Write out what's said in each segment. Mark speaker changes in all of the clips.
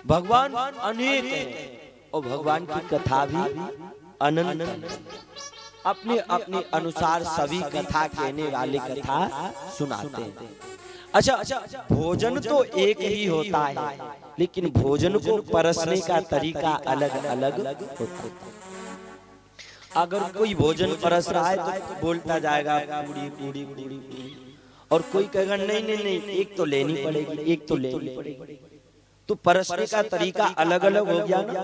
Speaker 1: भगवान अनेक है और भगवान की कथा भी अनंत है। अपने अपने अनुसार सभी कथा कहने वाले कथा सुनाते हैं। अच्छा, भोजन तो एक ही होता है, लेकिन भोजन को परसने का तरीका अलग अलग होता है। अगर कोई भोजन परस रहा है तो बोलता जाएगा पूड़ी पूड़ी पूड़ी पूड़ी, और कोई कहेगा नहीं नहीं नहीं एक तो लेनी पड़ेगी, एक तो लेनी पड़ेगी। तो परसने का तरीका अलग अलग हो गया ना।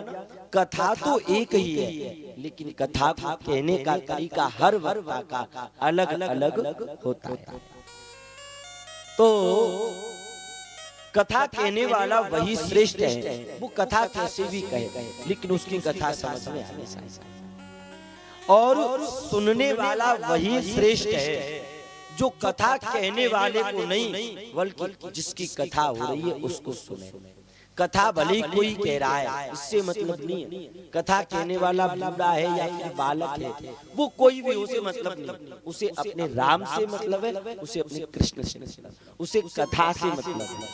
Speaker 1: कथा तो एक ही है, लेकिन कथा को कहने का तरीका हर वर्ग का अलग अलग होता है। तो कथा कहने वाला वही श्रेष्ठ है। वो कथा कैसे भी कहे, लेकिन उसकी कथा समझ में आने चाहिए। और सुनने वाला वही श्रेष्ठ है जो कथा कहने वाले को नहीं, बल्कि जिसकी कथा हो रही है उसको सुने। कथा भले ही कोई कह रहा है, इससे मतलब नहीं है। कथा कहने वाला बूढ़ा है या फिर बालक है, वो कोई भी उसे मतलब नहीं। उसे अपने राम से मतलब है, उसे अपने कृष्ण से मतलब, उसे कथा से मतलब है।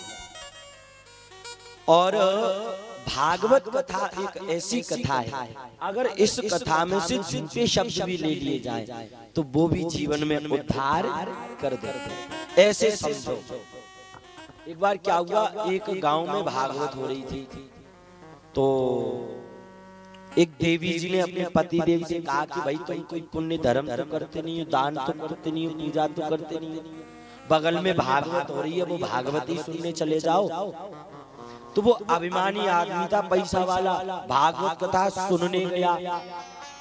Speaker 1: और भागवत कथा एक ऐसी कथा है, अगर इस कथा में से झूठे शब्द भी ले लिए जाए तो वो भी जीवन में उद्धार कर देते। ऐसे समझो। एक बार क्या हुआ, एक गांव में भागवत हो रही थी, तो एक देवी जी ने अपने पति देव से कहा कि भाई तुम कोई पुण्य धर्म तो करते नहीं हो, दान तो करते नहीं हो, पूजा तो करते नहीं हो, बगल में भागवत हो रही है, वो भागवत ही सुनने चले जाओ। तो वो अभिमानी आदमी था, पैसा वाला, भागवत कथा सुनने गया।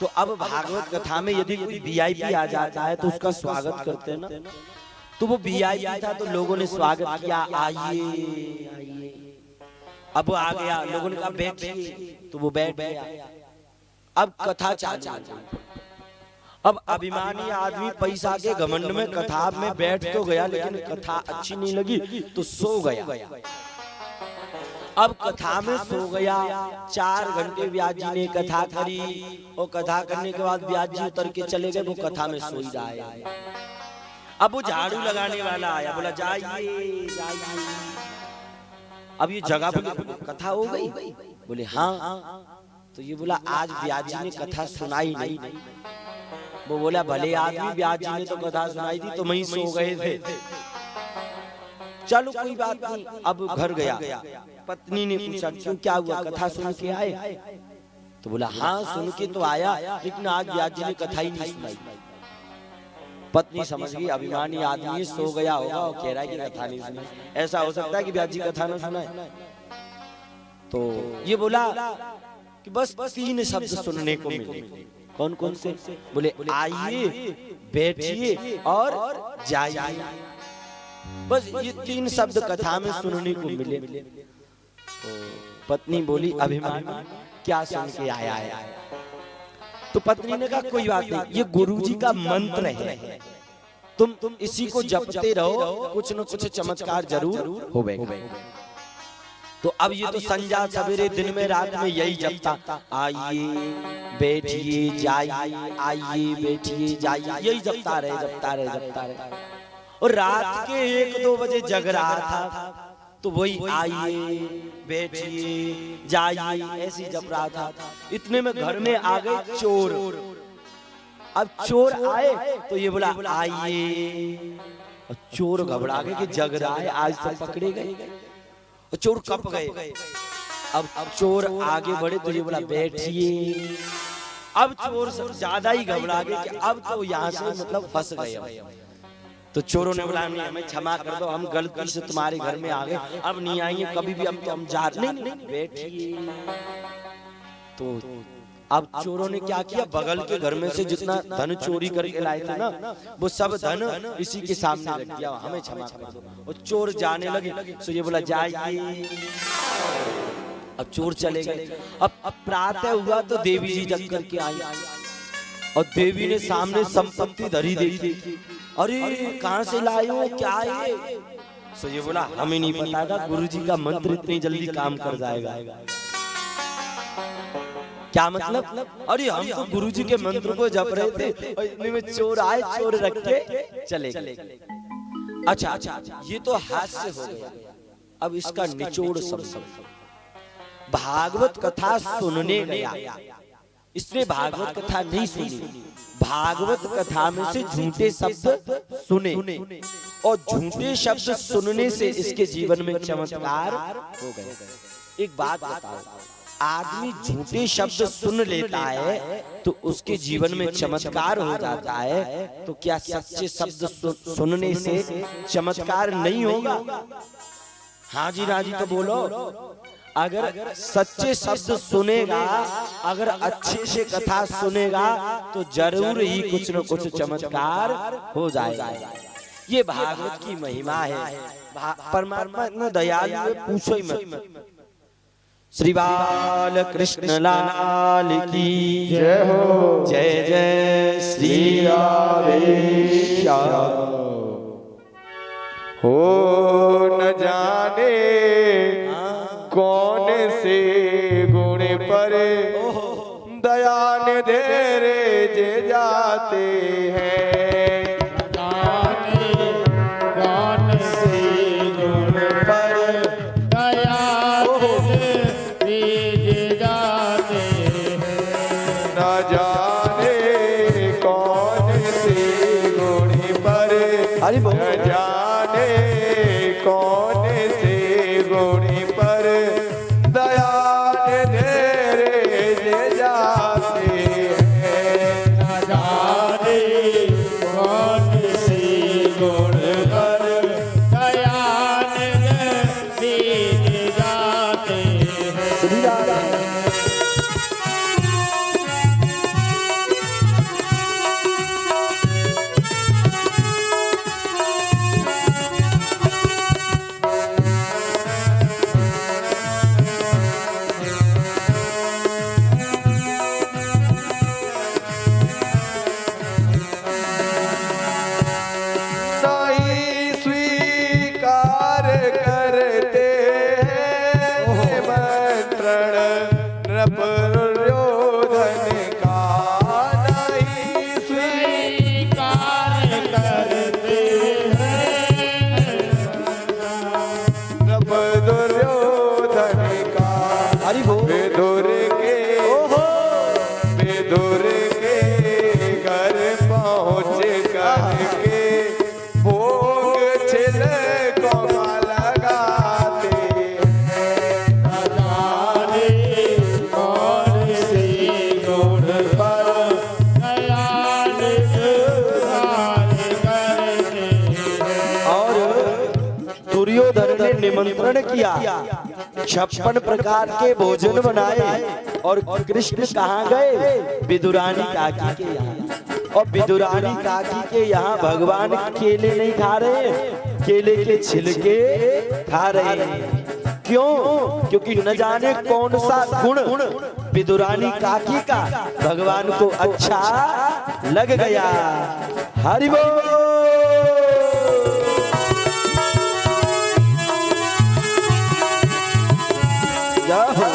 Speaker 1: तो अब भागवत कथा में यदि कोई वीआईपी आ जाता है तो उसका स्वागत करते हैं ना। तो वो वीआईपी था, तो लोगों ने स्वागत किया, आइए आइए। अब वो आ गया, लोगों ने कहा बैठिए, तो वो बैठ गया। अब कथा चालू। अब अभिमानी आदमी पैसा के घमंड में कथा में बैठ तो गया, लेकिन कथा अच्छी नहीं लगी तो सो गया। अब कथा में सो गया। 4 घंटे व्यास जी ने कथा करी, और कथा करने के बाद व्यास जी उतर के चले गए। वो कथा में सो ही रहा है। अब वो झाड़ू लगाने वाला आया, बोला जाइए जाइए। अब ये जगह पर कथा हो गई, बोले हाँ। तो ये बोला आज व्यास जी ने कथा सुनाई नहीं। वो बोला भले आदमी, व्यास जी ने तो कथा सुनाई थी, तुम ही सो गए थे। चलो कोई बात नहीं। अब घर गया, पत्नी ने पूछा क्यों, क्या हुआ, कथा सुन के आए? तो बोला हाँ सुन के तो आया, लेकिन आज व्यास जी ने कथा ही नहीं सुनाई। पत्नी समझ गई अभिमानी आदमी सो गया होगा और कह रहा है कि कथा नहीं सुनाई। ऐसा हो सकता है कि व्यास जी कथा न सुनाए? तो ये बोला कि बस 3 शब्द सुनने को मिले। कौन कौन से? बोले आइए, बैठिए और जाइए। बस ये 3 शब्द कथा में सुनने को मिले। तो पत्नी बोली अभिमानी क्या सुन के आया है? तो पत्नी ने कहा कोई बात नहीं, ये गुरुजी का मंत्र है, तुम इसी को जपते रहो, कुछ न कुछ चमत्कार जरूर होगा। तो अब ये तो संध्या सवेरे दिन में रात में यही जपता, आइए बैठिए जाइए, आइए बैठिए जाइए, यही जपता रहे। और रात के 1-2 बजे जग रहा था, तो वही आइए बैठिए जाइए ऐसे जप रहा था। इतने में घर में आ गए चोर। अब चोर आए तो ये बोला आइए, और चोर घबरा गए कि जग रहा है, आज तो पकड़े गए। और चोर कप गए। अब चोर आगे बढ़े तो ये बोला बैठिए। अब चोर ज्यादा ही घबरा गए कि अब तो यहाँ से मतलब फंस गए। तो चोरों ने बोला नहीं, हमें क्षमा कर दो, हम गलती से तुम्हारे घर में आ गए, अब नहीं आएंगे कभी भी, हम जा रहे नहीं, बैठिए। तो अब चोरों ने क्या किया, बगल के घर में से जितना धन चोरी करके लाए थे ना, वो सब धन इसी के सामने रख दिया, हमें क्षमा कर दो। और चोर जाने लगे। तो ये बोला जाइए। अब चोर चले गए। अब प्रातः हुआ तो देवी जी जग करके आई, और देवी ने सामने संपत्ति धरी देखी। अरे कहाँ से लाए हो, क्या है? तो ये बोला हमें नहीं पता था, गुरुजी का मंत्र इतनी जल्दी काम कर जाएगा। क्या मतलब? अरे हम तो गुरुजी के मंत्र को जप रहे थे और इतने में चोर आए, चोर रख के चले गए। अच्छा, ये तो हास्य हो गया। अब इसका निचोड़ समझो। भागवत कथा सुनने गया, इसने भागवत कथा नहीं सुनी, भागवत कथा में से झूठे शब्द सुने और झूठे शब्द सुनने से इसके जीवन में चमत्कार हो गए। एक बात बताओ, आदमी झूठे शब्द सुन लेता है तो उसके जीवन में चमत्कार हो जाता है, तो क्या सच्चे शब्द सुनने से चमत्कार नहीं होगा? हाँ जी ना जी तो बोलो। अगर सच्चे शब्द सुनेगा, अगर अच्छे से कथा सुनेगा तो जरूर ही कुछ न कुछ चमत्कार हो जाएगा। ये भागवत की महिमा है। परमात्मा इतना दयालु है, पूछो ही मत। श्री बाल कृष्ण लाल की जय हो। जय जय श्री राधेश।
Speaker 2: हो न जाने कौन से गुण पर दयान धेरे जे जाते हैं।
Speaker 3: कौन से गुण पर दयान धेरे जाते हैं।
Speaker 2: न जाने कौन से गुण पर न जाने कौन से गुण पर दयान धेरे जे जाते हैं।
Speaker 3: न जाने कौन से गुण पर दयान धेरे जाते हैं।
Speaker 1: श्री राधे।
Speaker 2: नहीं स्वीकार करते हैं निमंत्रण नृप दुर्योधन का। नहीं
Speaker 3: स्वीकार करते हैं
Speaker 2: नृप दुर्योधन का।
Speaker 1: हरि बोल।
Speaker 2: विदुर के घर पहुँच करके भोग छिलकों का लगाते हैं।
Speaker 3: न जाने कौन से गुण पर दयान करते हैं।
Speaker 1: और दुर्योधन ने निमंत्रण किया, 56 प्रकार के भोजन बनाए और कृष्ण कहाँ गए? विदुरानी काकी के यहाँ। और विदुरानी काकी के यहाँ भगवान केले नहीं खा रहे, केले के छिलके खा रहे हैं। क्यों? क्योंकि न जाने कौन सा गुण विदुरानी काकी का भगवान को अच्छा लग गया। हरि बोल। जय हो।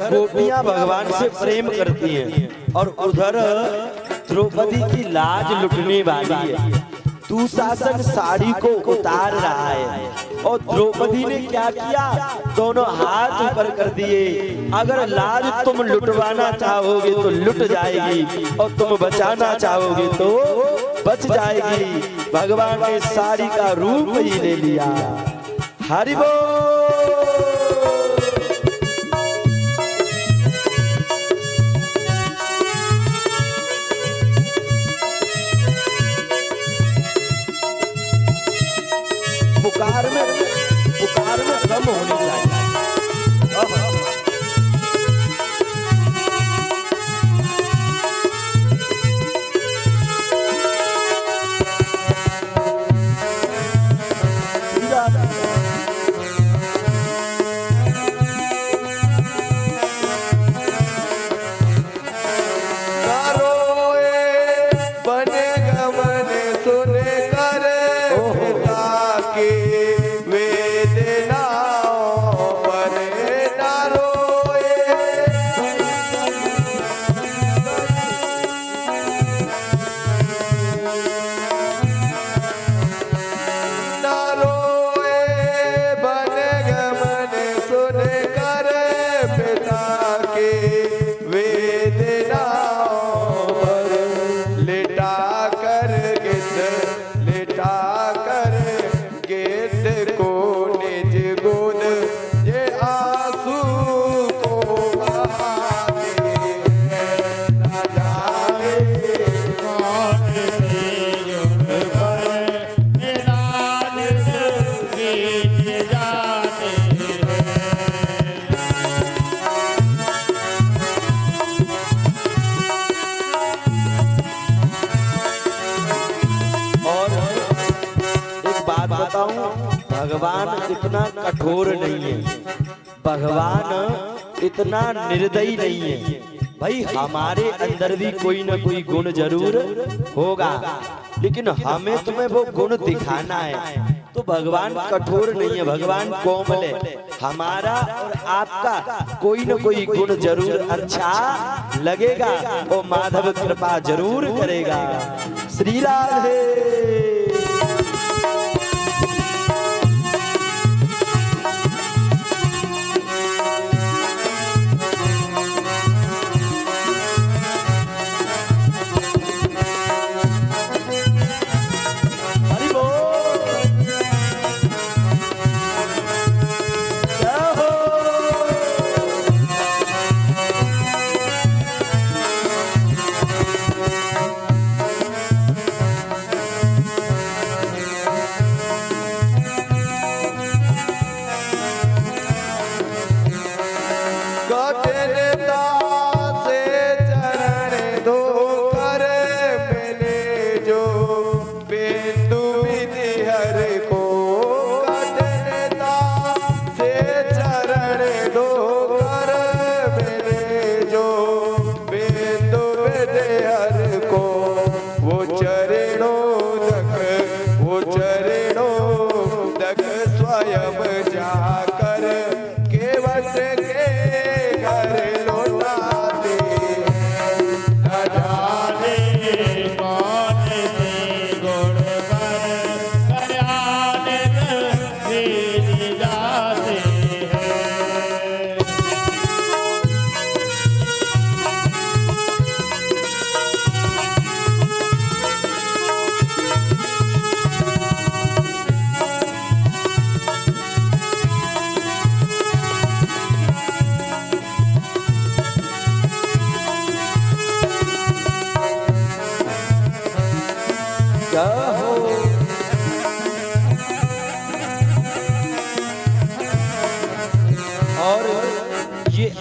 Speaker 1: गोपियां भगवान से प्रेम करती हैं और उधर द्रौपदी की लाज लुटने वाली है। दुशासन साड़ी को उतार रहा है और द्रौपदी ने क्या किया, दोनों हाथ ऊपर कर दिए। अगर लाज तुम लुटवाना चाहोगे तो लुट जाएगी और तुम बचाना चाहोगे तो बच जाएगी। भगवान ने साड़ी का रूप ही ले लिया। हरि बोल। पुकार में कम होनी चाहिए। भगवान इतना कठोर नहीं है, भगवान इतना निर्दयी नहीं है। भाई हमारे अंदर भी कोई ना कोई गुण जरूर होगा, लेकिन हमें तुम्हें वो गुण दिखाना है। तो भगवान कठोर नहीं है, भगवान कोमल है। हमारा और आपका कोई ना कोई गुण जरूर अच्छा लगेगा और माधव कृपा जरूर करेगा। श्री राधे।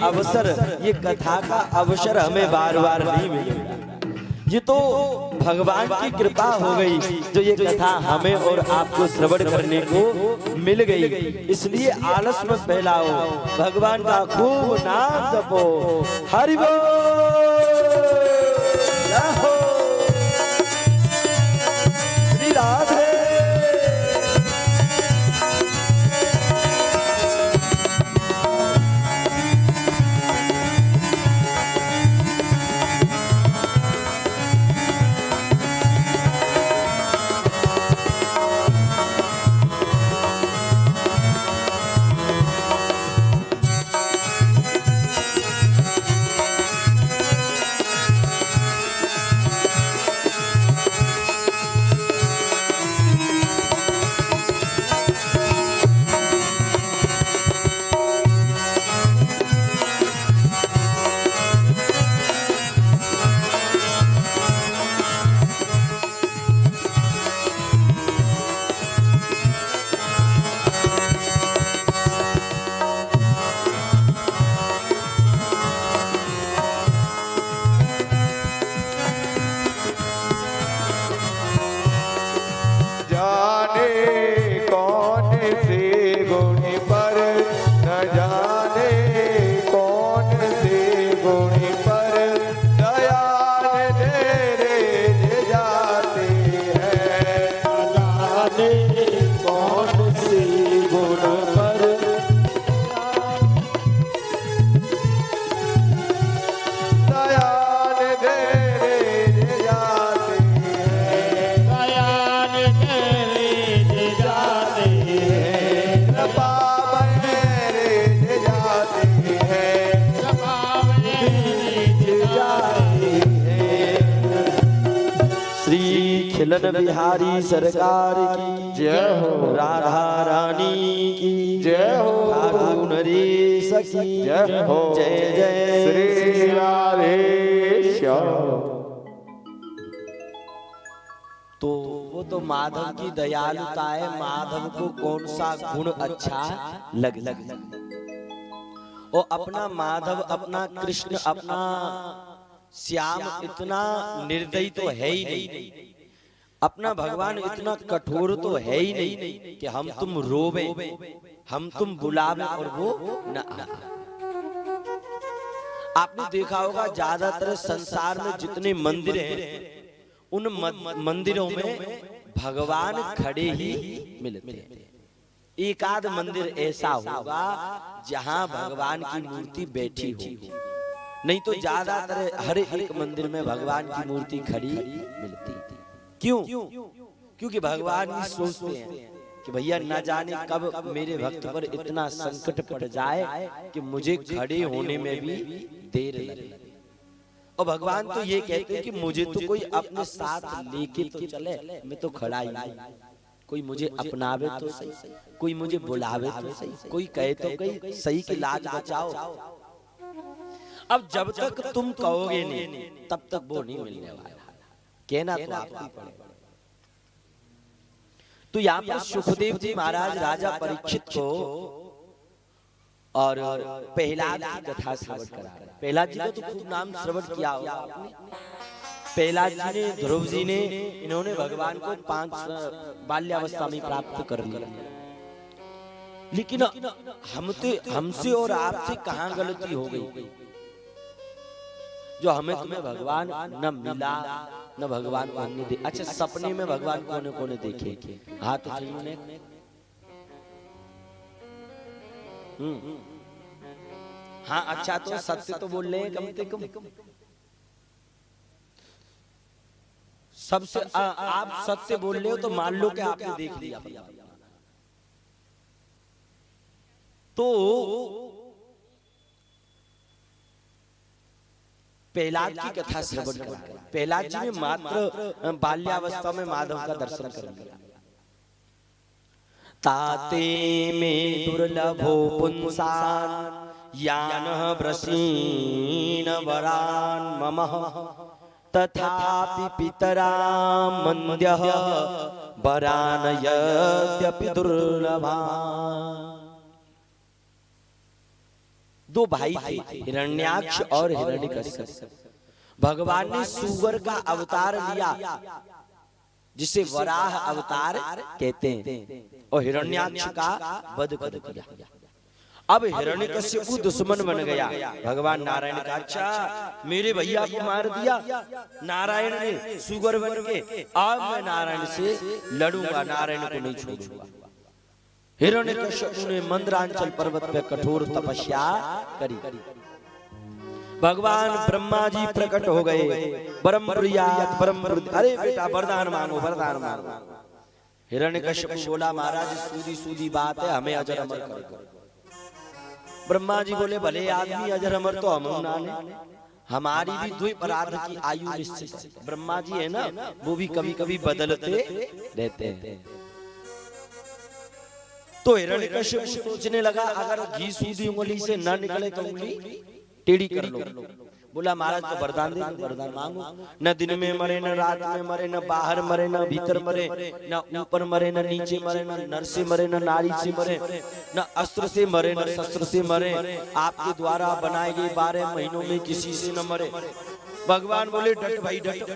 Speaker 1: अवसर, ये कथा का अवसर हमें बार बार नहीं मिलेगा। ये तो भगवान की कृपा हो गई जो ये कथा हमें और आपको श्रवण करने को मिल गई। इसलिए आलस में फैलाओ, भगवान का खूब नाम जपो। हरि बोल। श्री राधे। श्री खिलन बिहारी सरकार की
Speaker 2: जय हो।
Speaker 1: राधा रानी की
Speaker 2: जय हो।
Speaker 1: ठाकुर नरेश की
Speaker 2: जय हो।
Speaker 1: जय जय
Speaker 2: श्री राधे श्याम।
Speaker 1: तो वो तो माधव की दयालुता है, माधव को कौन सा गुण अच्छा लग और अपना माधव, अपना कृष्ण, अपना श्याम इतना निर्दयी तो है ही नहीं, अपना भगवान इतना कठोर तो है ही नहीं कि हम तुम रोवे, हम तुम बुलावे और वो न आए। आपने देखा होगा ज्यादातर संसार में जितने मंदिर हैं उन मंदिरों में भगवान खड़े ही मिलते हैं। एक आध मंदिर ऐसा होगा जहां भगवान की मूर्ति बैठी होगी, नहीं तो ज्यादातर हर एक मंदिर में भगवान की मूर्ति खड़ी मिलती थी। क्यों? क्योंकि भगवान भी सोचते हैं कि भैया न जाने कब मेरे भक्त पर इतना संकट पड़ जाए कि मुझे खड़े होने में भी देर लगे। और भगवान तो ये कहते हैं कि मुझे तो कोई अपने साथ लेके तो चले, मैं तो खड़ा ही नहीं। कोई मुझे अपनावे तो सही, कोई मुझे बुलावे तो सही, कोई कहे तो कहीं सही की लाज बचाओ। अब जब तक तुम कहोगे नहीं तब तक वो नहीं मिलने वाला, कहना तो आपको ही पड़ेगा। तो यहाँ पर सुखदेव जी महाराज राजा परीक्षित को और प्रहलाद की कथा श्रवण करा। प्रहलाद जी का तो खूब नाम श्रवण किया होगा आपने। प्रहलाद जी ने, ध्रुव जी ने, इन्होंने भगवान को 5 बाल्यावस्था में प्राप्त कर लिया। लेकिन हमसे और आपसे कहाँ गलती हो गई जो हमें तुम्हें भगवान न मिला, न भगवान को हमने देखा। अच्छा, सपने में भगवान कोने कोने देखे, हाथ उठाइए। हाँ, अच्छा तो सत्य तो बोल रहे हैं कम से कम। सबसे आप सत्य बोल रहे हो तो मान लो कि आपने देख लिया। तो प्रहलाद की कथा श्रवण करा। प्रहलाद जी ने मात्र बाल्यावस्था में माधव का दर्शन कर लिया। ताते में दुर्लभो पुंसान यान ब्रसीन वरान ममः तथापि पितरा मंद्यः वरान यद्यपि दुर्लभान। 2 भाई थे, हिरण्याक्ष और हिरण्यकश्यप। भगवान ने सुअर का अवतार लिया जिसे वराह अवतार कहते हैं, और हिरण्याक्ष का वध कर दिया। अब हिरण्यकश्यप दुश्मन बन गया। भगवान नारायण का, अच्छा मेरे भैया को मार दिया नारायण ने सुअर बन के, अब मैं नारायण से लड़ूंगा, नारायण को नहीं छोड़ूंगा। हिरण्यकश्यप ने मंदरांचल पर्वत पे कठोर तपस्या करी। भगवान ब्रह्मा जी प्रकट हो गए। परम प्रियात परम, अरे बेटा वरदान मांगो, वरदान मांगो। हिरण्यकश्यप बोला, महाराज सूदी सूदी बात है, हमें अजर अमर करो। ब्रह्मा जी बोले, भले आदमी अजर अमर तो हम ना ले, हमारी भी 2 परार्ध की आयु निश्चित है। ब्रह्मा जी है ना, वो भी कभी कभी बदलते रहते हैं। तो हिरण्यकश्यप सोचने लगा, अगर घी सूदी उंगली से न निकले तो उंगली टेढ़ी कर लो। बोला, महाराज तो वरदान दे, वरदान मांगो। न दिन में मरे, न रात में मरे, न बाहर मरे, न भीतर मरे, न ऊपर मरे, न नीचे मरे, न नर से मरे, न नारी से मरे, न अस्त्र से मरे, न शस्त्र से मरे, आपके द्वारा बनाए गए 12 महीनों में किसी से न मरे। भगवान बोले, डट भाई डट,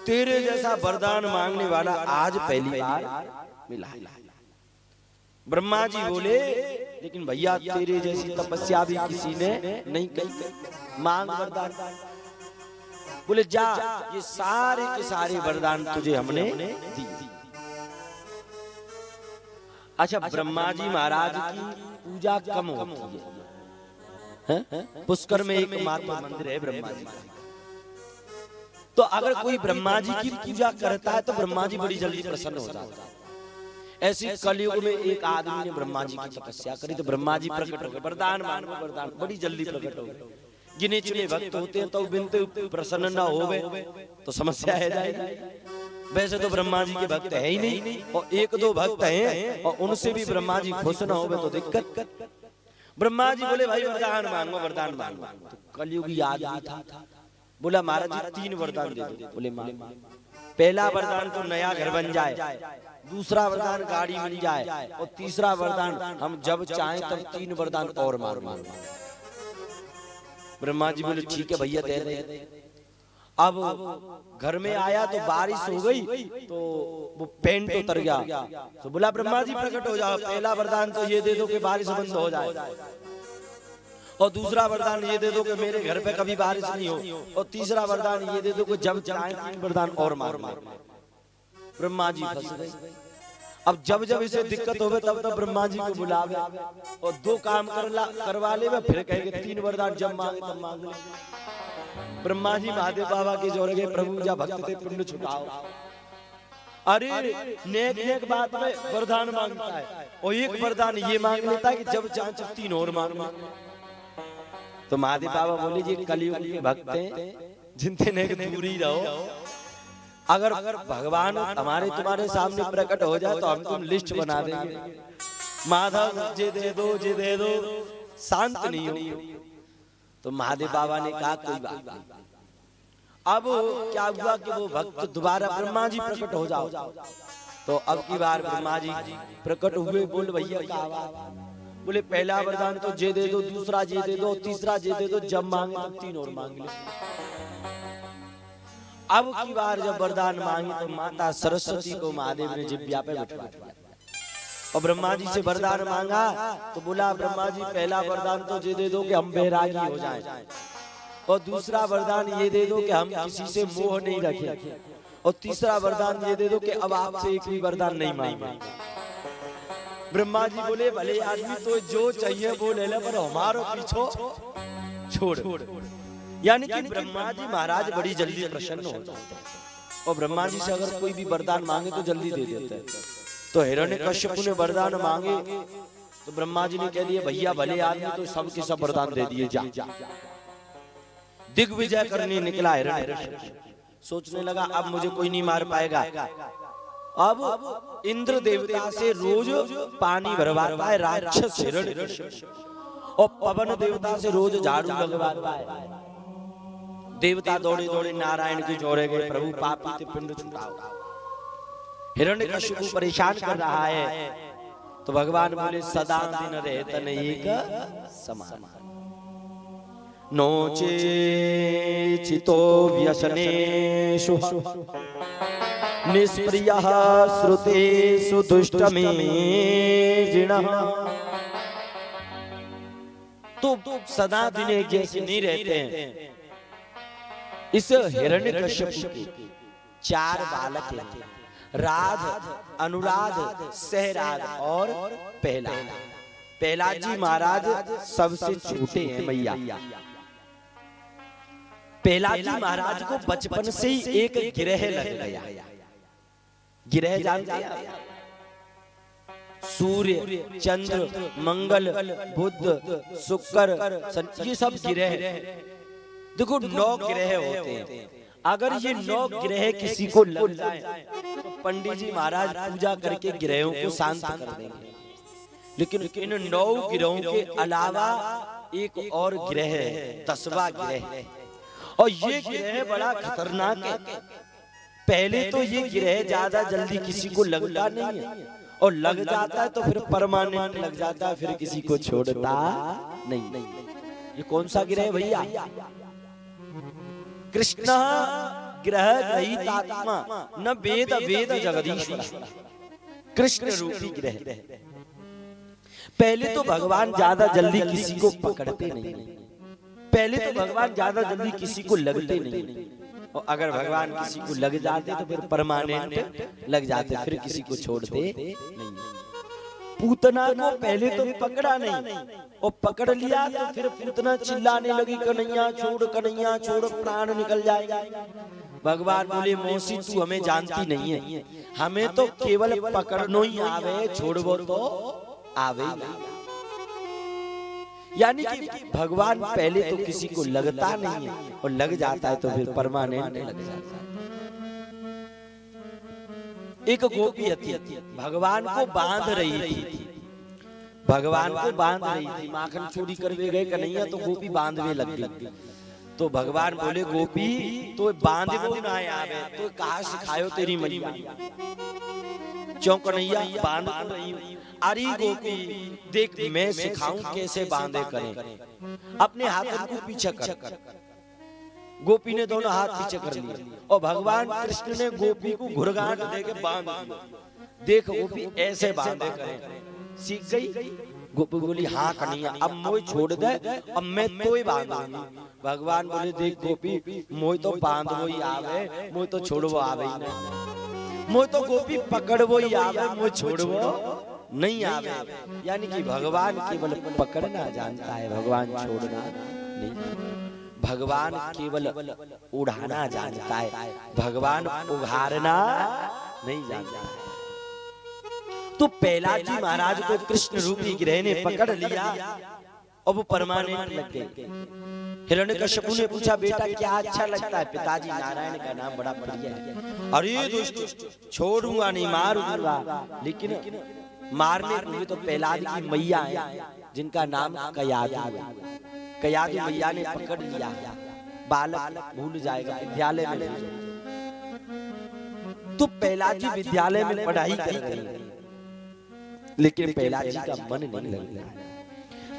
Speaker 1: तेरे जैसा वरदान मांगने वाला आज पहली बार मिला। ब्रह्मा जी बोले, लेकिन भैया तेरे जैसी तपस्या भी किसी ने नहीं की, मांग वरदान। बोले, जा, ये सारे के सारे वरदान तुझे हमने दी। अच्छा, ब्रह्मा जी महाराज की पूजा कम होती है। पुष्कर में एकमात्र मंदिर है ब्रह्मा जी का। तो अगर कोई ब्रह्मा जी की पूजा करता है तो ब्रह्मा जी बड़ी जल्दी प्रसन्न हो जाता है। ऐसी कलयुग में एक आदमी ने ब्रह्मा जी की तपस्या करी तो ब्रह्मा जी प्रकट हो गए। वरदान मांगो, वरदान बड़ी जल्दी प्रकट हो गए। गिने चुने भक्त होते हैं तो बिनते प्रसन्न न होवे तो समस्या है जाएगी। वैसे तो ब्रह्मा जी के भक्त है ही नहीं, और एक दो भक्त हैं और उनसे भी ब्रह्मा जी खुश ना होवे तो दिक्कत। ब्रह्मा जी बोले भाई वरदान मांगो, वरदान मांगो। तो कलयुगी आदमी था, बोला महाराज जी 3 वरदान दे दो। बोले मांग। पहला वरदान तो नया घर बन जाए, दूसरा वरदान गाड़ी मिल जाए, और तीसरा वरदान हम जब चाहें तब 3 वरदान और मांग। ब्रह्मा जी बोले ठीक है भैया दे दे। अब घर में आया तो बारिश हो गई, तो वो पेंट उतर गया। तो बोला ब्रह्मा जी प्रकट हो जाओ, पहला वरदान तो ये दे दो कि बारिश बंद हो जाए, और दूसरा वरदान ये दे दो कि मेरे घर पे कभी बारिश नहीं हो, और तीसरा वरदान ये दे दो कि जब चाहे 3 वरदान और मार। ब्रह्मा जी फंस गए। अब जब जब इसे दिक्कत होवे तब तब ब्रह्मा जी को बुलावे और 2 काम करवा ले, फिर कहेंगे 3 वरदान जब मांगे तब मांग ले। ब्रह्मा जी महादेव बाबा के जोर गए, प्रभु जा भक्त थे पुण्य छुटाओ। अरे नेक नेक बात में वरदान मांगता है, और एक वरदान ये मांग लेता है कि जब चाहे 3 और मांग। तो महादेव बाबा बोले जी कलयुग के भक्त हैं, जिनसे नेक दूरी रहो। अगर भगवान हमारे तुम्हारे सामने प्रकट हो जाए तो हम तुम लिस्ट बना देंगे, माधव जे दे दो, जे दे दो, शांत नहीं हो। तो महादेव बाबा ने कहा कोई बात नहीं। अब क्या हुआ कि वो भक्त दोबारा ब्रह्मा जी प्रकट हो जाओ। तो अब की बार ब्रह्मा जी प्रकट हुए। बोल भैया क्या बात? बोले पहला वरदान तो जे दे दो, दूसरा जे दे दो, तीसरा जे दे दो, जब मांगे तब 3 और मांग ले। अब की बार जब वरदान मांगी तो माता सरस्वती को महादेव ने जिब्या पे बैठा दिया, और ब्रह्मा जी से वरदान मांगा। तो बोला ब्रह्मा जी पहला वरदान तो ये दे दो कि हम बैरागी हो जाएं, और दूसरा वरदान ये दे दो कि हम किसी से मोह नहीं रखें, और तीसरा वरदान ये दे दो कि अब आपसे एक भी वरदान नहीं मांगे। ब्रह्मा जी बोले भले आदमी तो जो चाहिए वो ले ले, पर हमारो पीछो छोड़। यानी कि ब्रह्मा जी महाराज बड़ी जल्दी प्रसन्न हो जाते हैं, और ब्रह्मा जी से अगर कोई भी वरदान मांगे तो जल्दी दे देते हैं। तो हिरण्यकश्यप ने वरदान मांगे तो ब्रह्मा जी ने कह दिया भैया भले आदमी तो सबके सब वरदान दे दिए, जा। दिग्विजय करने निकला हिरण्यकश्यप। सोचने लगा अब मुझे कोई नहीं मार पाएगा। अब इंद्र देवता से रोज पानी भरवाता है राक्षस हिरण्यकश्यप, और पवन देवता से रोज झाड़ू लगवाता है। देवता दौड़े दौड़े नारायण के जोड़े गए, प्रभु पापी ते पिंड छुटाओ। हिरण्यकश्यप को परेशान कर रहा है। तो भगवान बोले सदा दिन रहतन एक समान, नोचे चितो व्यसनेषु निष्प्रियः श्रुतेषु दुष्टमेजिनः। तो सदा दिन एक जैसे नहीं रहते हैं। इस हिरण्यकश्यप के 4 बालक हैं, राध, अनुराध, सहराध और प्रहलाद। प्रहलाद जी महाराज सबसे छोटे हैं भैया। प्रहलाद जी महाराज को बचपन से ही एक गिरह लग गया। गिरह जानते हैं? सूर्य, चंद्र, मंगल, बुध, शुक्र, ये सब गिरह। देखो 9 ग्रह होते हैं। अगर ये 9 ग्रह किसी को लग जाए तो पंडित जी महाराज पूजा करके ग्रहों को शांत कर देंगे। लेकिन इन 9 ग्रहों के अलावा एक और ग्रह है, 10वां ग्रह, और ये ग्रह बड़ा खतरनाक है। पहले तो ये ग्रह ज्यादा जल्दी किसी को लगता नहीं है, और लग जाता है तो फिर परमानेंट लग जाता है, फिर किसी को छोड़ता नहीं। ये कौन सा ग्रह है भैया? कृष्ण ग्रह ग्रहीतात्मा न वेद वेद जगदीश्वर, कृष्ण रूपी ग्रह। पहले तो भगवान ज्यादा जल्दी किसी को पकड़ते नहीं, पहले तो भगवान ज्यादा जल्दी किसी को लगते नहीं, और अगर भगवान किसी को लग जाते तो फिर परमानेंट लग जाते, फिर किसी को छोड़ते नहीं। पूतना को पहले तो पकड़ा नहीं, और पकड़ लिया तो फिर पूतना चिल्लाने लगी कन्हैया छोड़, प्राण निकल जाएगा। भगवान बोले मौसी तू हमें जानती नहीं है, हमें तो केवल पकड़नो ही आवे, छोड़बो तो आवे। यानी कि भगवान पहले तो किसी को लगता नहीं है, और लग जाता है तो फिर परमानेंट लग जाता है। एक गोपी थी, भगवान को बांध रही थी, भगवान को बांध रही थी। माखन चोरी करवे गए कन्हैया तो गोपी बांधवे लग गई। तो भगवान बोले गोपी तो बांधवो ना आवे तो कहा सिखायो तेरी मैया, क्यों कन्हैया बांध रही हूं? अरे गोपी देख मैं सिखाऊं कैसे बांधे करें, अपने हाथों को पीछे कर। गोपी ने दोनों हाथ पीछे कर लिए और भगवान कृष्ण ने गोपी को घुरगाट देके बांध दिया। देख गोपी ऐसे बांधे करें, सीख गई। गोपी बोली हाँ कन्हैया अब मोई छोड़ दे, अब मैं तो ही बांधूंगी। भगवान बोले देख गोपी मोई तो बांधवो ही आवे, मोई तो छोड़वो आवे ही नहीं, मोई तो गोपी पकड़वो ही आवे, मोई छोड़वो नहीं आवे। यानी कि भगवान केवल पकड़ना जानता है, भगवान छोड़ना नहीं। भगवान केवल उड़ाना जानता है, भगवान उघारना नहीं जानता है। तो प्रहलाद जी महाराज को कृष्ण रूपी ग्रह ने पकड़ लिया और वो परमानेंट लग गए। हिरण्यकश्यपु ने पूछा बेटा क्या अच्छा लगता है? पिताजी नारायण का नाम बड़ा प्रिय है। अरे दुष्ट छोड़ूंगा नहीं, मारूंगा, लेकिन मारने को तो प्रहलाद की मैया है जिनका नाम कयादु है। कयादु मैया ने पकड़ लिया, बालक भूल जाएगा, विद्यालय में भेजो। तो प्रहलाद जी विद्यालय में पढ़ाई कर रहे हैं, लेकिन प्रहलाद जी का मन नहीं लग रहा।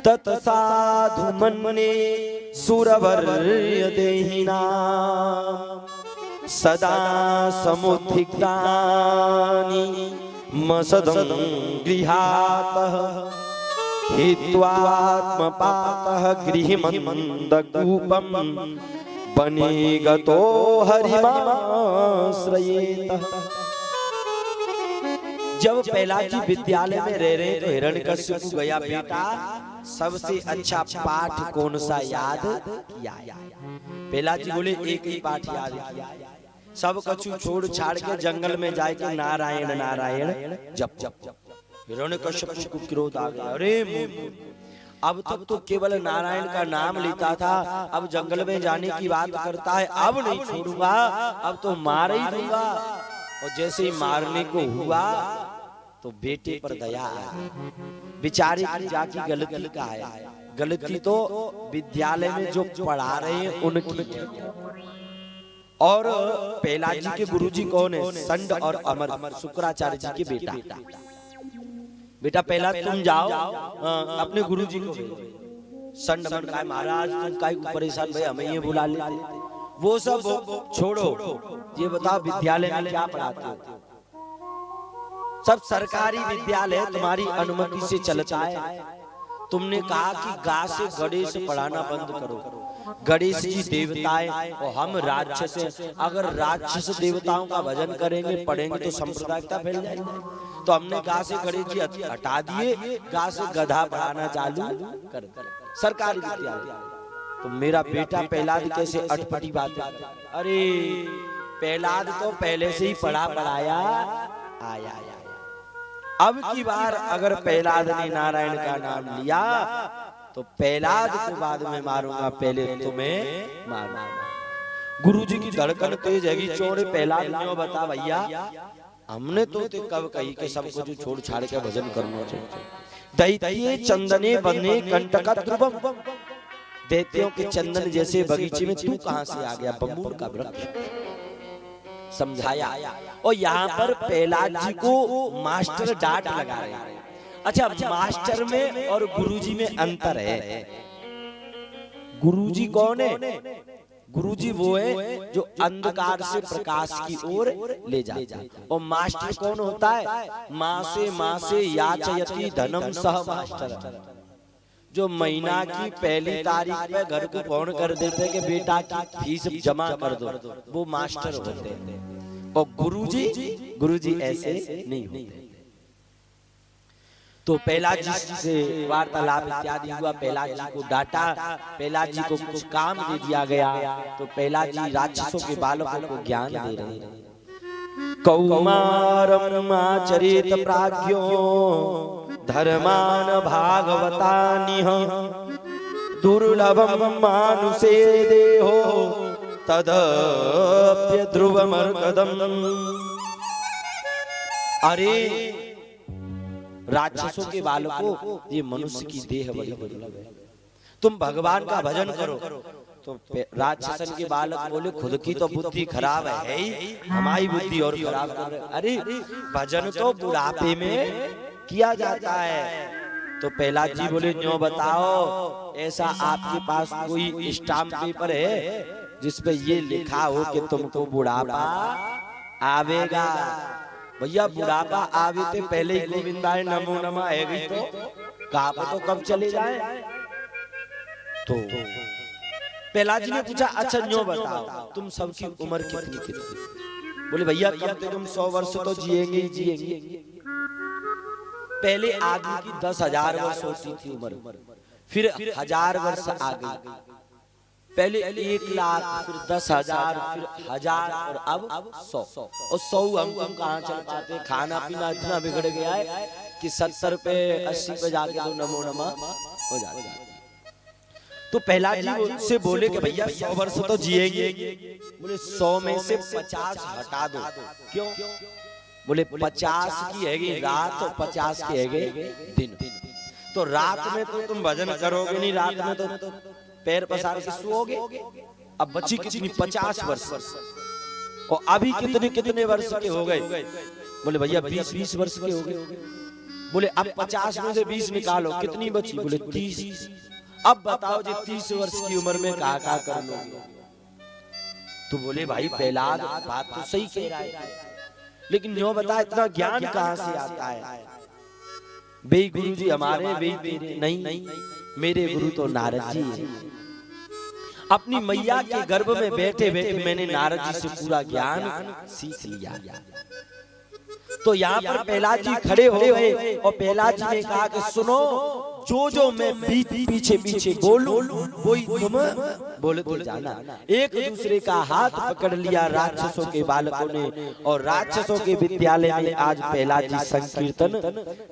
Speaker 1: तत्साधु मन्ये सुरवर्य देहिना सदा समुद्धिक्तानि मसदं गृहातः हित्वात्मपातः गृहमन्दकूपं वने गतो हरिमाश्रयेतः। जब प्रहलाद जी विद्यालय में रह रहे तो हिरण्यकश्यपु गया बेटा सबसे अच्छा पाठ कौन सा याद किया? प्रहलाद जी बोले एक ही पाठ याद किया, सब कछु छोड़ छाड़ के जंगल में जाके नारायण नारायण जप जप। हिरण्यकश्यपु को क्रोध आ गया, अरे अब तक तो केवल नारायण का नाम लेता था, अब जंगल में जाने की बात करता है, अब नहीं छोड़ूंगा, अब तो मार ही दूंगा। और जैसे ही मारने को हुआ तो बेटे पर दया आया, बेचारे की जाकी गलती का है, गलती तो विद्यालय में जो पढ़ा रहे हैं उनकी। और प्रहलाद जी के गुरुजी कौन है? संड और अमर, शुक्राचार्य जी के बेटा। बेटा प्रहलाद तुम जाओ अपने गुरुजी को भेजो। संड अमर का महाराज तुम काहे को परेशान भाई, हमें ये बुला लेते, वो सब छोड़ो, ये बताओ विद्यालय में क्या पढ़ाते हो? सब सरकारी विद्यालय तुम्हारी अनुमति से चलता है। तुमने कहा कि गा से गणेश पढ़ाना बंद करो, गणेश जी देवताएं और हम राक्षस हैं, अगर राक्षस देवताओं का भजन करेंगे पढ़ेंगे तो सांप्रदायिकता फैल जाएगी। तो हमने गा से गणेश जी हटा दिए, गा से गधा पढ़ाना चालू कर सरकारी विद्यालय। तो मेरा बेटा प्रहलाद कैसे अटपटी बात है? अरे प्रहलाद तो पहले से ही पढ़ा पढ़ाया आया। अब की बार अगर प्रहलाद ने नारायण का नाम लिया तो प्रहलाद को बाद में मारूंगा, पहले तुम्हें मारूंगा। गुरुजी की धड़कन तेज है, चौड़े प्रहलाद ने बता भैया हमने तो कब कही कि सबको जो छोड़ छाड़ के भजन करना चाहिए। दैत्ये चंदने बने कंटकद्रुवम, दैत्यों के चंदन जैसे बगीचे में तू कहां से आ गया? बम्बूर का वृक्ष समझाया। और यहाँ पर प्रहलाद जी को मास्टर डांट लगा रहे हैं। अच्छा मास्टर में और गुरुजी में अंतर है। गुरुजी कौन है? गुरुजी वो है जो अंधकार से प्रकाश की ओर ले जाता है। और मास्टर कौन होता है? माँ से याचयति धनम सह मास्टर, जो महीना की पहली तारीख पे घर को फोन कर देते कि बेटा की फीस जमा कर दो, वो मास्टर होते हैं। और गुरुजी ऐसे नहीं होते। तो प्रहलाद जी से वार्तालाप इत्यादि हुआ, प्रहलाद जी को डांटा, प्रहलाद जी को कुछ काम दे दिया गया। तो प्रहलाद जी राक्षसों के बालकों को ज्ञान दे रहे हैं। कौमारम आचरित प्राज्ञो धर्मान भागवतानिह दुर्लभम मानुषे देहो तदप्य ध्रुवमर्कदम। अरे राक्षसों के बालकों, ये मनुष्य की देह बड़ी दुर्लभ है, तुम भगवान का भजन करो। तो राक्षसन के बालक बोले खुद की तो बुद्धि खराब है ही, हमारी बुद्धि और खराब कर रहे। अरे भजन तो बुढ़ापे में किया जाता है। तो प्रहलाद जी बोले न्यों बताओ, ऐसा आपके पास कोई स्टाम्प पेपर है जिसपे ये लिखा हो कि तुमको बुढ़ापा आवेगा? भैया बुढ़ापा आवे तो पहले ही गोविंदाय नमो नमः है गई, तो कहाँ पर तो कब चले जाए। तो प्रहलाद जी ने पूछा अच्छा न्यों बताओ तुम सबकी उम्र कितनी कितनी? बोले भैया कम से कम 100 वर्ष तो जिएंगे ही जिएंगे। पहले आदमी की 10,000 वर्ष होती थी उम्र, फिर 1000 वर्ष आ गई, पहले 1 लाख, फिर 10,000, फिर 1000 और अब 100। और 100 हम कहाँ चल पाते, खाना पीना इतना बिगड़ गया है कि 70 पे 80 पे जाके तो नमो नमः हो जाता। तो प्रहलाद जी से बोले कि भैया 100 वर्ष तो जिएंगे। बोले 100 में से 50 हटा दो। क्यों? बोले 50 की है रात और 50 की है दिन। तो रात में तो तुम भजन करोगे नहीं, रात में तो पैर पसार के सोओगे। अब बची कितनी? 50 वर्ष। और अभी कितने कितने वर्ष के हो गए? बोले भैया 20-20 वर्ष के हो गए। बोले अब 50 में से 20 निकालो, कितनी बची? बोले 30। अब बताओ जी 30 वर्ष की उम्र में कहा कर लोगे? तो बोले भाई प्रहलाद बात तो सही कह रहा है, लेकिन जो बता इतना ज्ञान कहाँ से आता है? बे गुरु जी हमारे, बे तेरे नहीं, मेरे गुरु तो नारद जी हैं। अपनी मैया के गर्भ में बैठे बैठे मैंने नारद जी से पूरा ज्ञान सीख लिया। तो यहाँ पर प्रहलाद जी खड़े हो गए और प्रहलाद जी ने कहा कि सुनो, जो मैं पीछे पीछे बोलूं वही तुम बोलते जाना। एक दूसरे का हाथ पकड़ लिया राक्षसों के बालकों ने, और राक्षसों के विद्यालय में आज प्रहलाद जी संकीर्तन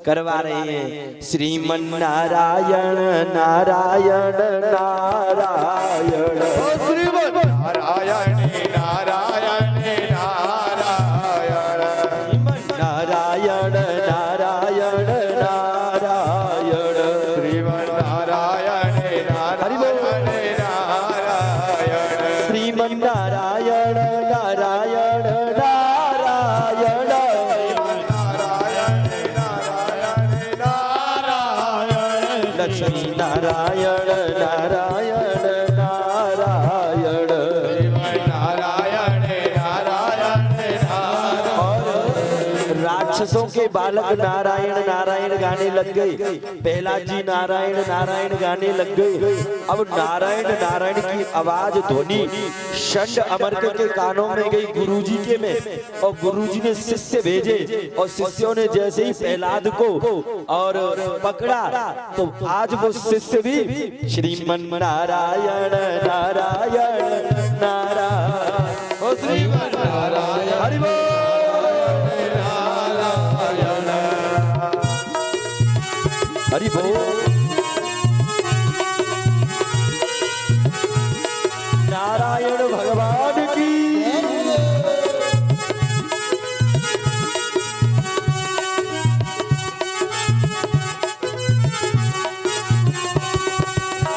Speaker 1: करवा रहे हैं। श्रीमन नारायण नारायण नारायण,
Speaker 2: श्रीमन नारायण नारायण नारायण,
Speaker 1: नारायण नारायण नारायण,
Speaker 2: श्रीमन नारायण नारायण नारायण,
Speaker 1: श्रीमन नारायण नारायण नारायण,
Speaker 2: नारायण नारायण नारायण,
Speaker 1: लक्ष्मी नारायण नारायण नारायण,
Speaker 2: श्रीमन नारायण नारायण नारायण।
Speaker 1: राक्षसों के बालक नारायण नारायण गाने लग गए। प्रहलाद जी नारायण नारायण गाने लग गए। अब नारायण नारायण की आवाज ध्वनि षंड अमरक के कानों में गई गुरुजी के में, और गुरुजी ने शिष्य भेजे, और शिष्यों ने जैसे ही प्रहलाद को और पकड़ा तो आज वो शिष्य भी श्रीमन नारायण नारायण नारायण, ओ श्रीमन नारायण, हरि बोल हरि बोल। नारायण भगवान की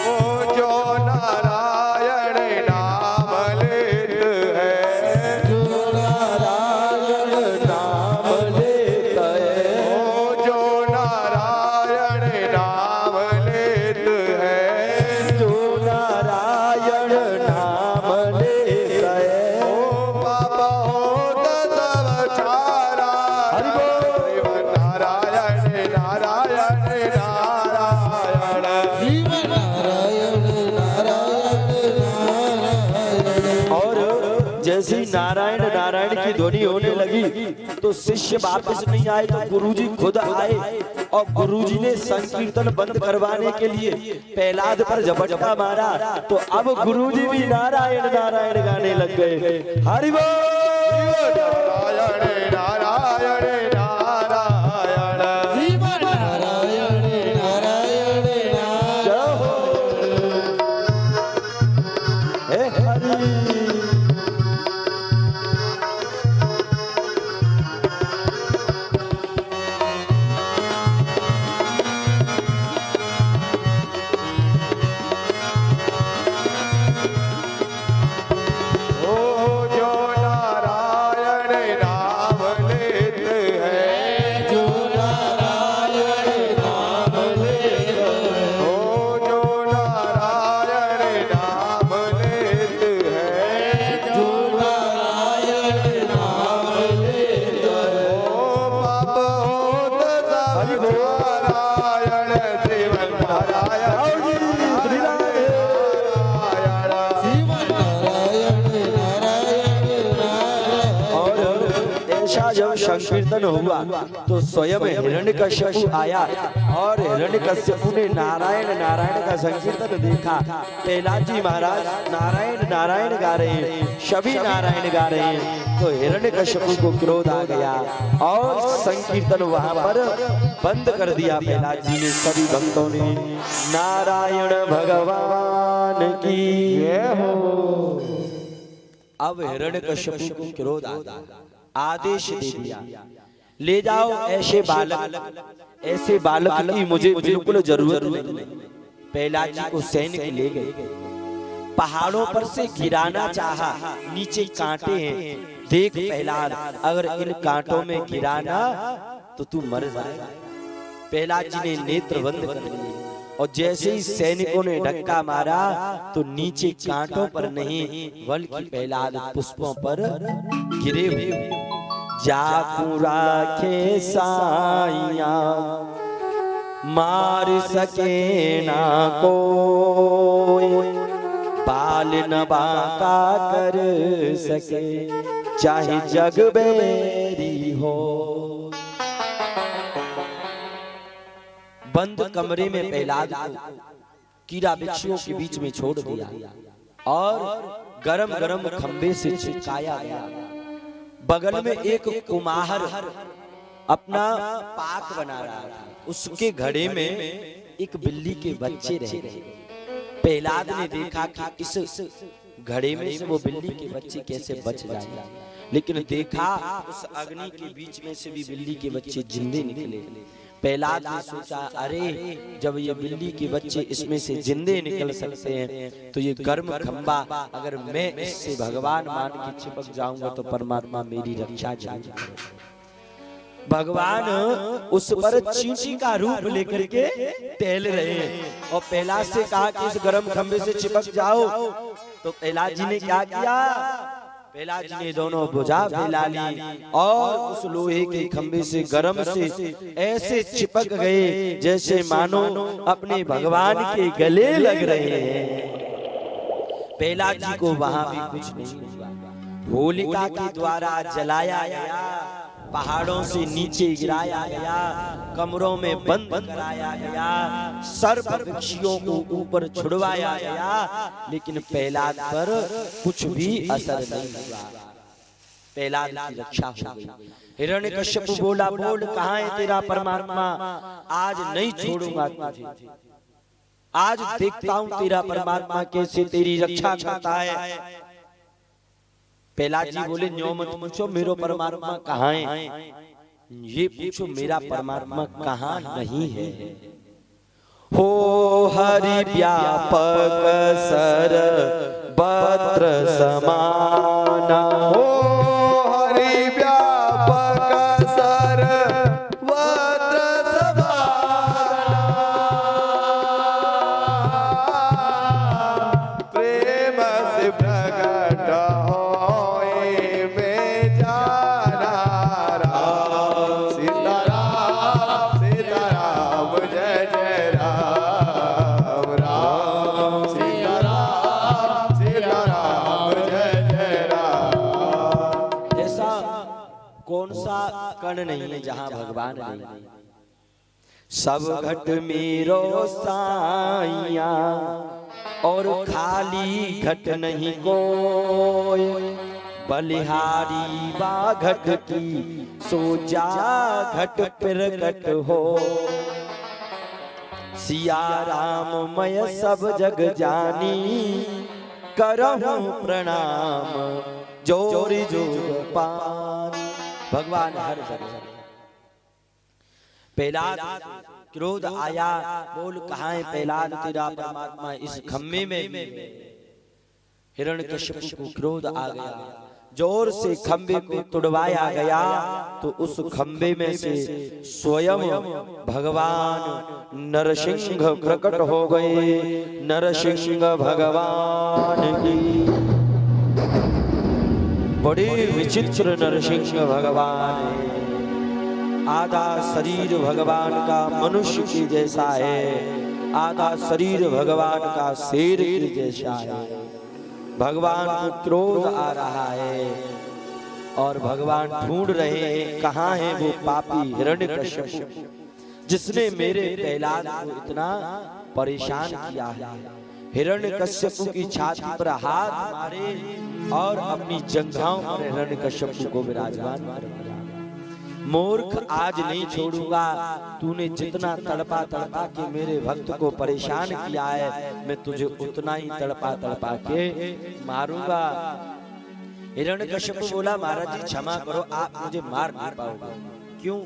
Speaker 2: वो जो नारायण नाम लेत है,
Speaker 1: जो नारायण नाम लेता है,
Speaker 2: वो जो नारायण नाम लेत है,
Speaker 1: जो नारायण नाम लेता है,
Speaker 2: ओ बाबा होत सब छारा।
Speaker 1: हरि बोल।
Speaker 2: श्रीमन नारायण नारायण नारायण,
Speaker 1: और जैसे ही नारायण नारायण की ध्वनि होने लगी तो शिष्य वापस नहीं आए, तो गुरुजी खुद आए, और गुरुजी ने संकीर्तन बंद करवाने के लिए प्रहलाद पर झपट्टा मारा। तो अब गुरुजी भी नारायण नारायण गाने लग गए। हरि बोल।
Speaker 2: नारायण नारायण नारायण,
Speaker 1: जय हो। हे हरि। ऐसा जब संकीर्तन हुआ तो स्वयं हिरण्यकश्यप आया और हिरण्यकश्यप ने नारायण नारायण का संकीर्तन देखा। प्रहलाद जी महाराज नारायण नारायण गा रहे हैं, सभी नारायण गा रहे हैं। तो हिरण्यकश्यप को क्रोध आ गया और संकीर्तन वहां पर बंद कर दिया। प्रहलाद जी ने, सभी भक्तों ने नारायण भगवान की जय हो। अब हिरण्यकश्यप को क्रोध आ गया, आदेश दे दिया, ले जाओ ऐसे बालक की मुझे बिल्कुल जरूरत नहीं। प्रहलाद जी को सैनिक ले गए, पहाड़ों पर से गिराना चाहा, नीचे कांटे हैं, देख प्रहलाद अगर इन कांटों में गिराना तो तू मर जाएगा। प्रहलाद जी ने नेत्र बंद कर लिए और जैसे ही सैनिकों ने धक्का मारा तो नीचे कांटों पर नहीं बल्कि प्रहलाद पुष्पों पर गिरे हुए। जाकू राखे साइया मार सके ना कोई, बाल न बांका कर सके चाहे जग बेरी हो। बंद कमरे में प्रहलाद को कीड़ा बिच्छुओं के बीच में छोड़ दिया और गरम गरम खंबे से चिपकाया गया। बगल में एक कुम्हार अपना पाक बना रहा था, उसके घड़े में एक बिल्ली के बच्चे रह गए। प्रहलाद ने देखा कि इस घड़े में से वो बिल्ली के बच्चे कैसे बच जाएगा, लेकिन देखा उस अग्नि के बीच में से भी बिल्ली के बच्चे जिंदे निकले। प्रहलाद ने सोचा, अरे जब ये बिल्ली के बच्चे इसमें से जिंदे निकल सकते हैं तो ये गर्म खंबा अगर मैं इससे भगवान मान के चिपक जाऊंगा तो परमात्मा मेरी रक्षा करेगा। भगवान उस पर चींटी का रूप लेकर के टहल रहे हैं और प्रहलाद से कहा कि इस गर्म खंबे से चिपक जाओ। तो प्रहलाद जी ने क्या किया, प्रहलाद जी ने दोनों भुजा फैला ली और उस लोहे के खंबे से गर्म से ऐसे चिपक गए जैसे मानो अपने भगवान के गले लग रहे हैं। प्रहलाद जी को वहां भी कुछ नहीं हुआ। होलिका के द्वारा जलाया गया, पहाड़ों से नीचे गिराया गया, कमरों में बंद कराया गया, सर्प वृक्षियों को ऊपर छुड़वाया गया, लेकिन प्रहलाद पर कुछ भी असर नहीं हुआ। प्रहलाद की रक्षा हो गई। हिरण्यकश्यप बोला, बोल कहाँ है तेरा परमात्मा, आज नहीं छोड़ूंगा तुझे, आज देखता हूं तेरा परमात्मा कैसे तेरी रक्षा करता है। प्रहलाद जी बोले, न्यों मत पूछो मेरा परमात्मा कहाँ है, ये पूछो मेरा परमात्मा कहाँ नहीं है। हो हरि व्यापक सर बत्र समाना,
Speaker 2: हो हरि व्यापक सर वत्र समाना, प्रेम से प्रकट होए में जाना राम। सीताराम सीताराम जय जय राम राम, सीताराम सीताराम जय जय राम।
Speaker 1: ऐसा कौन सा कण नहीं है जहां भगवान नहीं। सब घट मेरो साइया और खाली घट नहीं कोई, बलिहारी बा घट की सोचा घट प्रकट हो। सिया राम मय सब जग जानी, करहूं प्रणाम जोरी जोग पानी। भगवान हर जगह। प्रहलाद क्रोध आया, बोल कहाँ है प्रहलाद तेरा परमात्मा, इस खम्भे में। हिरण्यकश्यप को क्रोध आ गया, जोर से खंबे को तुड़वाया गया तो उस खंबे में से स्वयं भगवान नरसिंह प्रकट हो गए। नरसिंह भगवान की बड़ी विचित्र नरसिंह भगवान है। आधा शरीर भगवान का मनुष्य के जैसा है, आधा शरीर भगवान का शेर के जैसा है। भगवान को क्रोध आ रहा है। और भगवान ढूंढ रहे हैं कहाँ है वो पापी हिरण्यकश्यप जिसने मेरे प्रहलाद को इतना परेशान किया है। हिरण्यकश्यप की छाती पर हाथ मारे और अपनी जंघाओं पर हिरण्यकश्यप को विराजमान कर दिया। मूर्ख, आज नहीं छोड़ूंगा। तूने जितना तड़पा तड़पा के मेरे भक्त को परेशान किया है, मैं तुझे उतना ही तड़पा तड़पा के मारूंगा। हिरण्यकश्यप बोला, महाराज जी क्षमा करो, आप मुझे मार नहीं पाओगे। क्यों?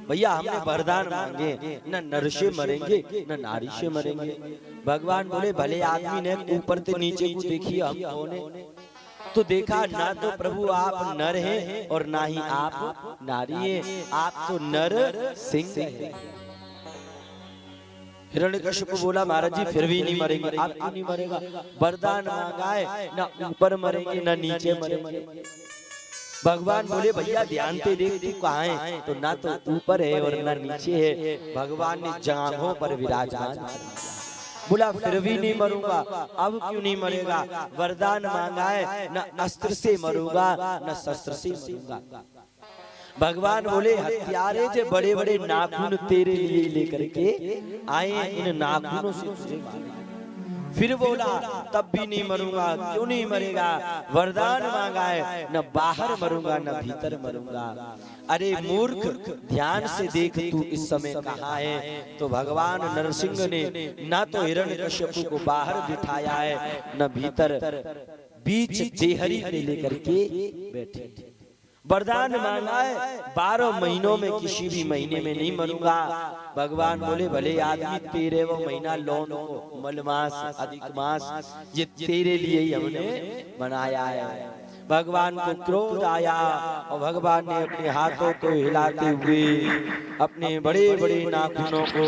Speaker 1: भैया हमने वरदान मांगे, न नर से मरेंगे न नारी से मरेंगे। भगवान बोले, भले आदमी ने ऊपर से नीचे को देखिए हम कौन है। तो देखा ना तो प्रभु आप नर हैं और ना ही आप नारी हैं, आप तो नर सिंह हैं। हिरण्यकश्यप बोला, महाराज जी फिर भी नहीं मरेंगे। आप क्यों नहीं मरेगा? वरदान मांगा है, ना ऊपर मरेंगे ना नीचे मरेंगे। भगवान बोले, भैया ध्यान से देख तू कहाँ है? तो ना तो ऊपर है और ना नीचे है। भगवान ने जांघों पर विराजमान। बोला फिर भी नहीं मरूंगा। अब क्यों नहीं मरेगा? वरदान मांगा है, न अस्त्र से मरूंगा न शस्त्र से मरूंगा। भगवान बोले, हत्यारे जो बड़े बड़े नाखून तेरे लिए लेकर के आए, इन नाखूनों से तुझे मारेंगे। फिर बोला, तब भी नहीं मरूंगा। क्यों नहीं मरेगा? वरदान मांगा है, न बाहर मरूंगा न भीतर मरूंगा। अरे मूर्ख, ध्यान से देख तू इस समय कहाँ है। तो भगवान नरसिंह ने न तो हिरण्यकश्यप को बाहर बिठाया है न भीतर, बीच देहरी में लेकर के बैठे। वरदान मांगा है, 12 महीनों में किसी भी महीने में नहीं मरूंगा। भगवान बोले, भले आदमी 13वां महीना लौन हो, मलमास अधिक मास, ये तेरे लिए ही हमने बनाया है। भगवान को क्रोध आया और भगवान ने अपने हाथों को हिलाते हुए अपने बड़े बड़े नाखूनों को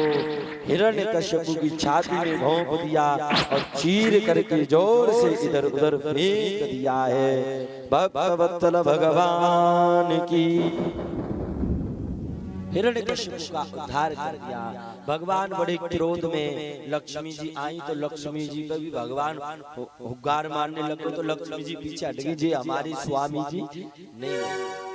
Speaker 1: हिरण्यकश्यप की छाती में भोंक दिया और चीर करके जोर से इधर उधर फेंक दिया है। भक्तवत्सल भगवान की। हिरण्यकश्यप का उद्धार कर दिया। भगवान बड़े क्रोध में, लक्ष्मी जी आई तो लक्ष्मी जी पर भी भगवान हुक्कार मारने लगे। तो लक्ष्मी जी पीछे हट गई, जी हमारी स्वामी जी नहीं।